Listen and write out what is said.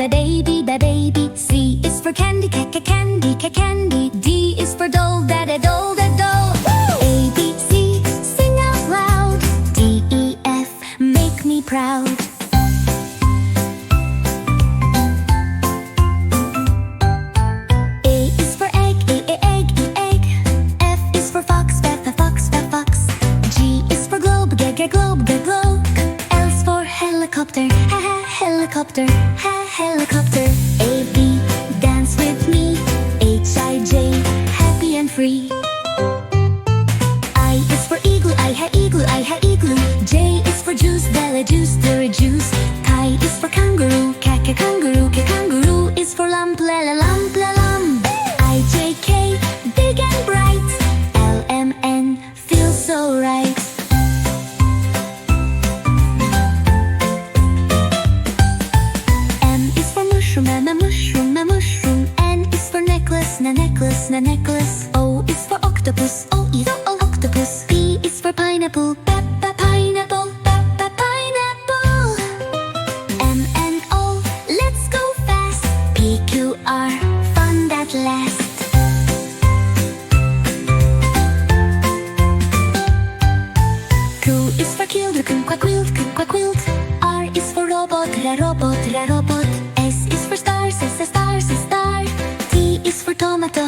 baby, ba baby. C is for candy, candy, candy. D is for doll, da doll, doll. A, B, C, sing out loud. D, E, F, make me proud. A is for egg, egg. F is for fox, fox. G is for globe, globe. L is for helicopter, helicopter. A, B, dance with me. H, I, J, happy and free. I is for igloo, igloo. J is for juice, juice. K is for kangaroo, kangaroo. Is for lump, lump. I, J, K, big and bright. L, M, N, feels so right. M is for mushroom, mushroom. N is for necklace, necklace. O is for octopus, octopus. P is for pineapple, pineapple. M and O, let's go fast. P, Q, R, fun that lasts. Q is for children, quilt. R is for robot, robot. S is for star. T is for tomato,